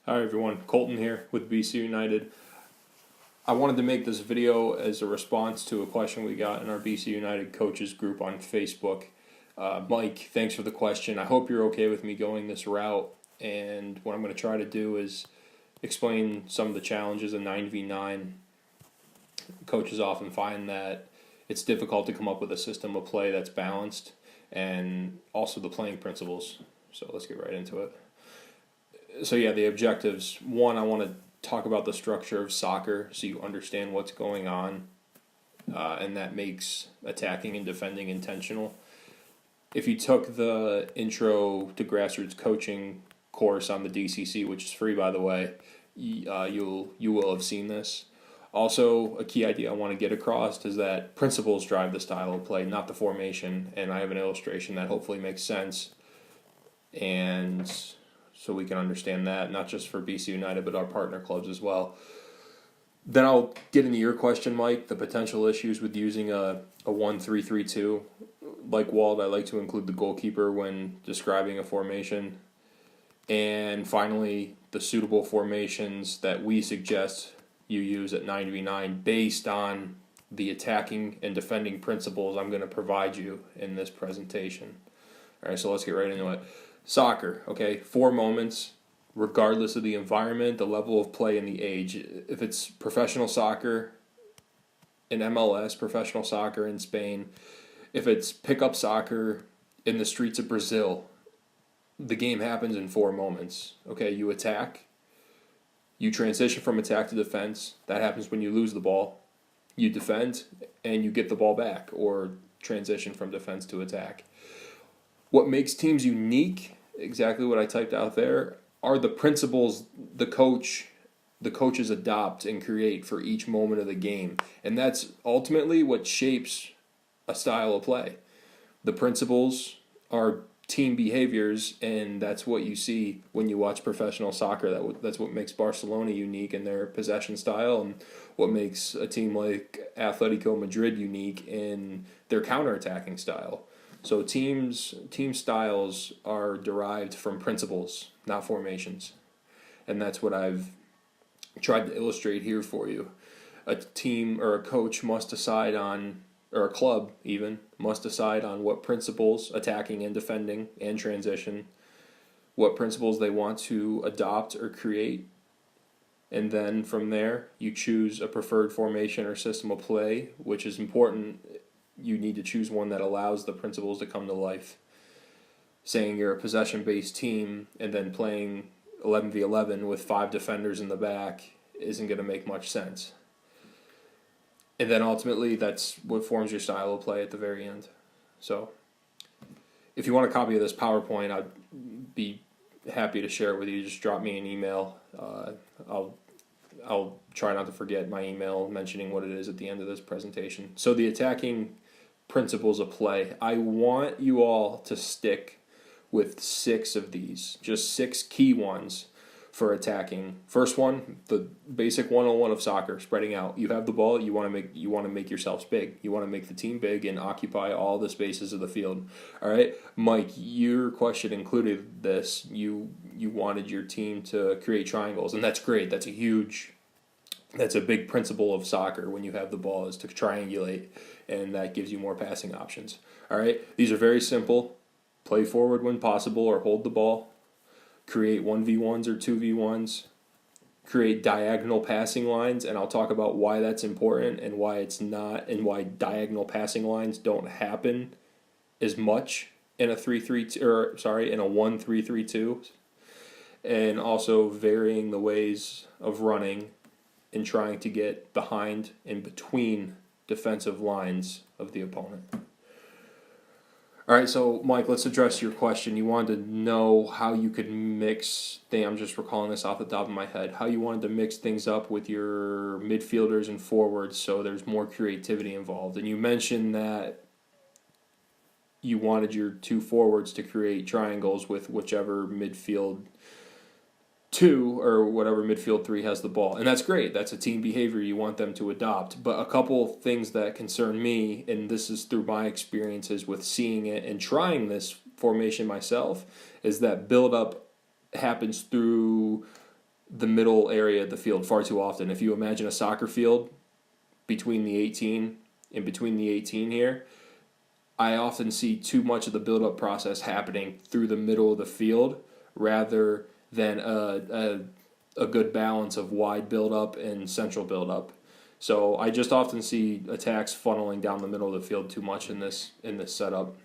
Hi everyone, Colton here with BC United. I wanted to make this video as a response to a question we got in our BC United coaches group on Facebook. Mike, thanks for the question. I hope you're okay with me going this route, and what I'm going to try to do is explain some of the challenges in 9v9. Coaches often find that it's difficult to come up with a system of play that's balanced, and also the playing principles. So let's get right into it. So yeah, the objectives. One, I want to talk about the structure of soccer so you understand what's going on, and that makes attacking and defending intentional. If you took the Intro to Grassroots Coaching course on the DCC, which is free by the way, you will have seen this. Also, a key idea I want to get across is that principles drive the style of play, not the formation, and I have an illustration that hopefully makes sense, and so we can understand that, not just for BC United, but our partner clubs as well. Then I'll get into your question, Mike, the potential issues with using a 1-3-3-2. Like Wald, I like to include the goalkeeper when describing a formation. And finally, the suitable formations that we suggest you use at 9v9 based on the attacking and defending principles I'm going to provide you in this presentation. All right, so let's get right into it. Soccer, okay, 4 moments, regardless of the environment, the level of play, and the age. If it's professional soccer in MLS, professional soccer in Spain, if it's pickup soccer in the streets of Brazil, the game happens in 4 moments. Okay, you attack, you transition from attack to defense. That happens when you lose the ball. You defend, and you get the ball back, or transition from defense to attack. What makes teams unique, exactly what I typed out there, are the principles the coaches adopt and create for each moment of the game. And that's ultimately what shapes a style of play. The principles are team behaviors, and that's what you see when you watch professional soccer. That's what makes Barcelona unique in their possession style, and what makes a team like Atletico Madrid unique in their counterattacking style. So team styles are derived from principles, not formations. And that's what I've tried to illustrate here for you. A team or a coach must decide on, or a club even, must decide on what principles, attacking and defending and transition, what principles they want to adopt or create. And then from there, you choose a preferred formation or system of play, which is important. You need to choose one that allows the principles to come to life. Saying you're a possession-based team and then playing 11v11 with 5 defenders in the back isn't going to make much sense. And then ultimately, that's what forms your style of play at the very end. So if you want a copy of this PowerPoint, I'd be happy to share it with you. Just drop me an email. I'll try not to forget my email mentioning what it is at the end of this presentation. So the attacking principles of play. I want you all to stick with 6 of these, just 6 key ones for attacking. First one, the basic 101 of soccer, spreading out. You have the ball, you want to make yourselves big. You want to make the team big and occupy all the spaces of the field. All right, Mike, your question included this. You wanted your team to create triangles, and that's great. That's a big principle of soccer when you have the ball, is to triangulate, and that gives you more passing options. All right, these are very simple. Play forward when possible or hold the ball. Create 1v1s or 2v1s. Create diagonal passing lines, and I'll talk about why that's important and why it's not, and why diagonal passing lines don't happen as much in a 1-3-3-2, and also varying the ways of running and trying to get behind and between defensive lines of the opponent. All right, so Mike, let's address your question. You wanted to know how you could mix, I'm just recalling this off the top of my head, how you wanted to mix things up with your midfielders and forwards so there's more creativity involved. And you mentioned that you wanted your 2 forwards to create triangles with whichever midfield 2 or whatever midfield 3 has the ball. And that's great. That's a team behavior you want them to adopt. But a couple things that concern me, and this is through my experiences with seeing it and trying this formation myself, is that build-up happens through the middle area of the field far too often. If you imagine a soccer field between the 18 and between the 18 here, I often see too much of the build-up process happening through the middle of the field rather than a good balance of wide build-up and central build-up. So I just often see attacks funneling down the middle of the field too much in this setup.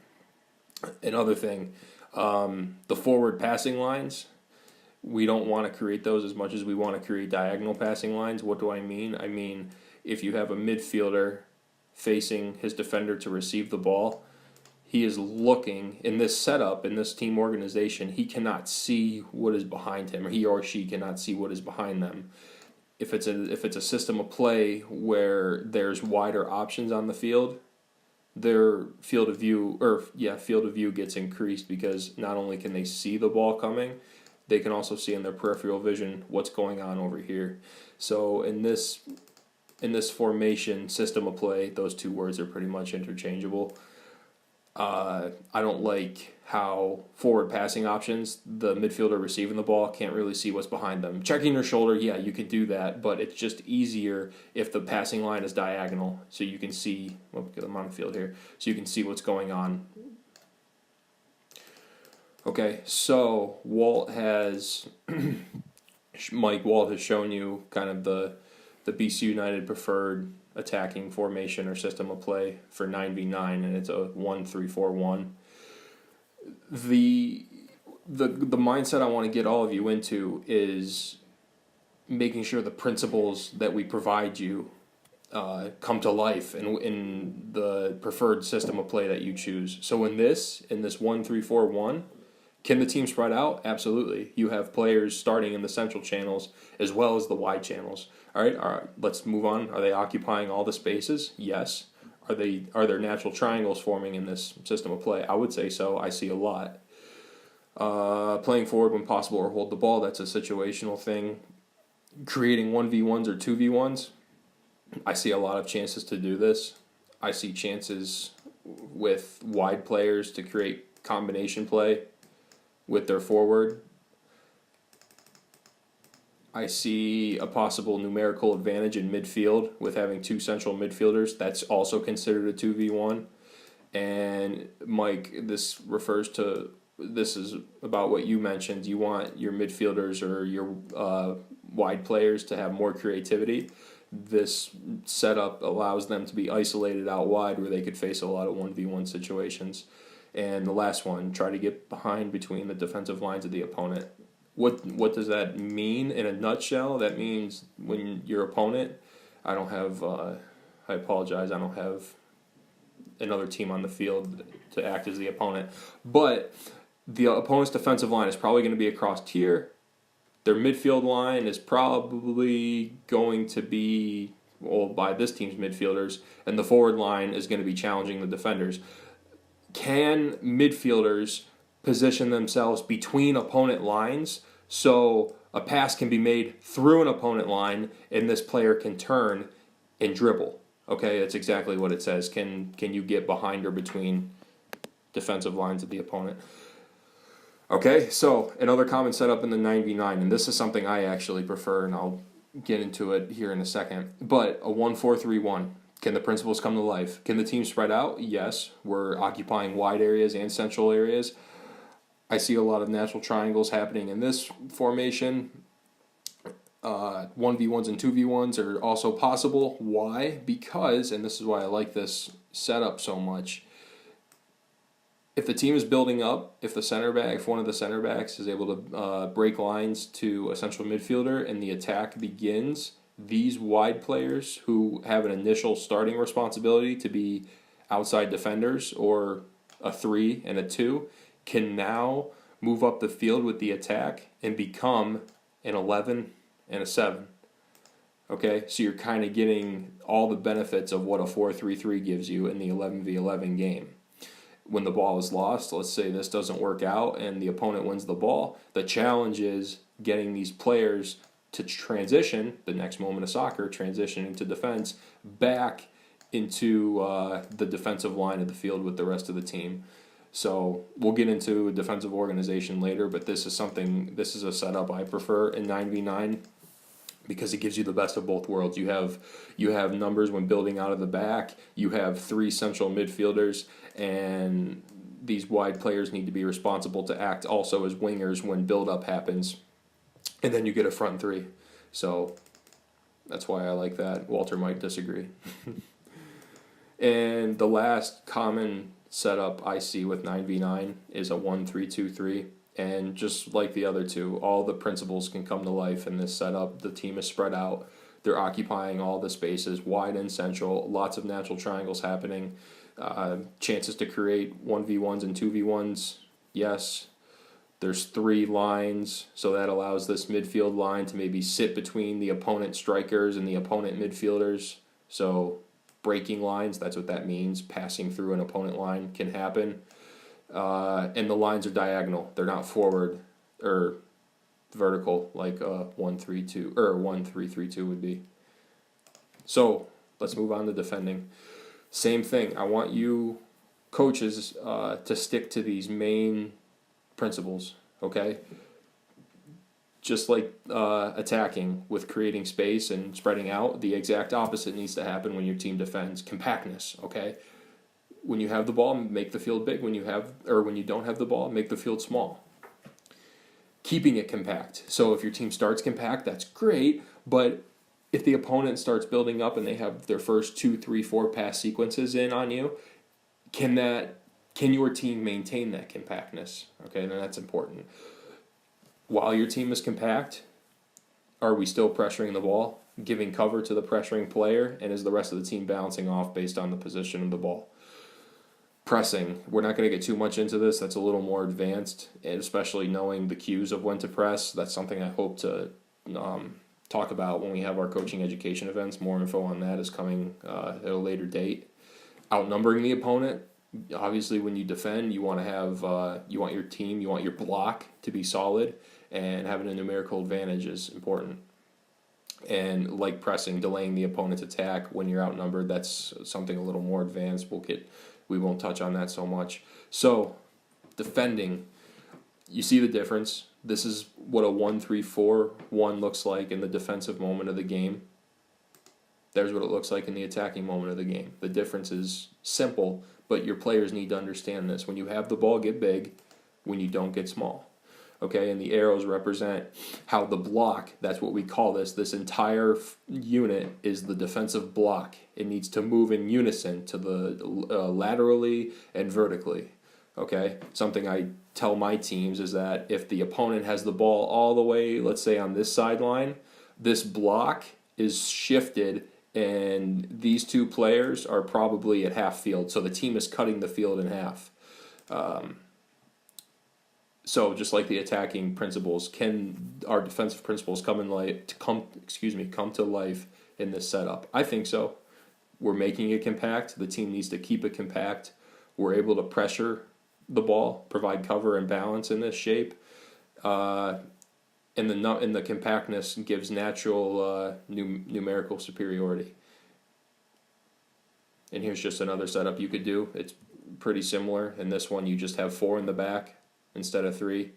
Another thing, the forward passing lines, we don't want to create those as much as we want to create diagonal passing lines. What do I mean? I mean, if you have a midfielder facing his defender to receive the ball, he is looking in this setup, in this team organization, he cannot see what is behind him, or he or she cannot see what is behind them. If it's a system of play where there's wider options on the field, their field of view gets increased, because not only can they see the ball coming, they can also see in their peripheral vision what's going on over here. So in this formation system of play, those two words are pretty much interchangeable. I don't like how forward passing options, the midfielder receiving the ball can't really see what's behind them. Checking your shoulder, yeah, you can do that, but it's just easier if the passing line is diagonal, so you can see, I'm on the field here, so you can see what's going on. Okay, so Mike Walt has shown you kind of the BC United preferred attacking formation or system of play for 9v9, and it's a 1-3-4-1. The mindset I want to get all of you into is making sure the principles that we provide you come to life in the preferred system of play that you choose. So in this 1-3-4-1, can the team spread out? Absolutely. You have players starting in the central channels as well as the wide channels. All right, let's move on. Are they occupying all the spaces? Yes. Are there natural triangles forming in this system of play? I would say so. I see a lot. Playing forward when possible or hold the ball, that's a situational thing. Creating 1v1s or 2v1s, I see a lot of chances to do this. I see chances with wide players to create combination play with their forward. I see a possible numerical advantage in midfield with having two central midfielders. That's also considered a 2v1. And Mike, this is about what you mentioned. You want your midfielders or your wide players to have more creativity. This setup allows them to be isolated out wide where they could face a lot of 1v1 situations. And the last one, try to get behind between the defensive lines of the opponent. What does that mean in a nutshell? That means when your opponent, I apologize, I don't have another team on the field to act as the opponent, but the opponent's defensive line is probably going to be across tier. Their midfield line is probably going to be, by this team's midfielders, and the forward line is going to be challenging the defenders. Can midfielders position themselves between opponent lines so a pass can be made through an opponent line and this player can turn and dribble? Okay, that's exactly what it says. Can you get behind or between defensive lines of the opponent? Okay, so another common setup in the 9v9, and this is something I actually prefer, and I'll get into it here in a second, but a 1-4-3-1. Can the principles come to life? Can the team spread out? Yes. We're occupying wide areas and central areas. I see a lot of natural triangles happening in this formation. 1v1s and 2v1s are also possible. Why? Because, and this is why I like this setup so much, if the team is building up, if one of the center backs is able to break lines to a central midfielder and the attack begins, these wide players who have an initial starting responsibility to be outside defenders or a 3 and a 2 can now move up the field with the attack and become an 11 and a 7. Okay, so you're kind of getting all the benefits of what a 4-3-3 gives you in the 11v11 game. When the ball is lost, let's say this doesn't work out and the opponent wins the ball, the challenge is getting these players to transition, the next moment of soccer, transitioning to defense, back into the defensive line of the field with the rest of the team. So we'll get into defensive organization later, but this is a setup I prefer in 9v9 because it gives you the best of both worlds. You have numbers when building out of the back. You have 3 central midfielders, and these wide players need to be responsible to act also as wingers when build-up happens. And then you get a front 3. So that's why I like that. Walter might disagree. And the last common setup I see with 9v9 is a 1-3-2-3. And just like the other two, all the principles can come to life in this setup. The team is spread out. They're occupying all the spaces, wide and central, lots of natural triangles happening, chances to create 1v1s and 2v1s, yes. There's 3 lines, so that allows this midfield line to maybe sit between the opponent strikers and the opponent midfielders. So breaking lines, that's what that means. Passing through an opponent line can happen. And the lines are diagonal. They're not forward or vertical like a 1-3-2 or a 1-3-3-2 would be. So let's move on to defending. Same thing. I want you coaches to stick to these main principles, okay? Just like attacking with creating space and spreading out, the exact opposite needs to happen when your team defends. Compactness, okay? When you have the ball, make the field big. When you don't have the ball, make the field small. Keeping it compact. So if your team starts compact, that's great, but if the opponent starts building up and they have their first 2, 3, 4 pass sequences in on you, can your team maintain that compactness? Okay, and that's important. While your team is compact, are we still pressuring the ball, giving cover to the pressuring player, and is the rest of the team bouncing off based on the position of the ball? Pressing. We're not going to get too much into this. That's a little more advanced, and especially knowing the cues of when to press. That's something I hope to talk about when we have our coaching education events. More info on that is coming at a later date. Outnumbering the opponent. Obviously, when you defend, you want to have you want your block to be solid, and having a numerical advantage is important. And like pressing, delaying the opponent's attack when you're outnumbered, that's something a little more advanced. We won't touch on that so much. So, defending, you see the difference. This is what a 1-3-4-1 looks like in the defensive moment of the game. There's what it looks like in the attacking moment of the game. The difference is simple, but your players need to understand this. When you have the ball, get big. When you don't, get small. Okay, and the arrows represent how the block, that's what we call this entire unit is the defensive block. It needs to move in unison to the laterally and vertically. Okay, something I tell my teams is that if the opponent has the ball all the way, let's say on this sideline, this block is shifted and these 2 players are probably at half field, so the team is cutting the field in half. So just like the attacking principles, can our defensive principles come to life in this setup? I think so. We're making it compact. The team needs to keep it compact. We're able to pressure the ball, provide cover and balance in this shape. And the compactness gives natural numerical superiority. And here's just another setup you could do. It's pretty similar. In this one, you just have 4 in the back instead of 3.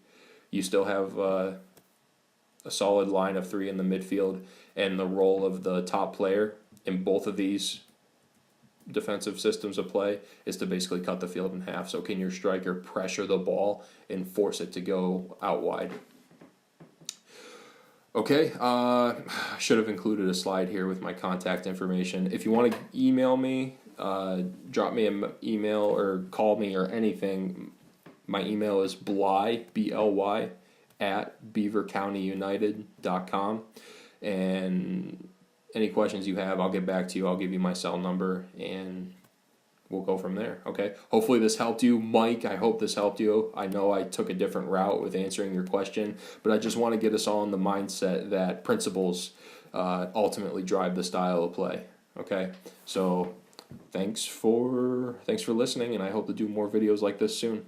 You still have a solid line of 3 in the midfield, and the role of the top player in both of these defensive systems of play is to basically cut the field in half. So can your striker pressure the ball and force it to go out wide? Okay, I should have included a slide here with my contact information. If you want to email me, drop me an email or call me or anything. My email is Bly, B-L-Y, at beavercountyunited.com. And any questions you have, I'll get back to you. I'll give you my cell number, and we'll go from there, okay? Hopefully this helped you. Mike, I hope this helped you. I know I took a different route with answering your question, but I just want to get us all in the mindset that principles ultimately drive the style of play, okay? So thanks for listening, and I hope to do more videos like this soon.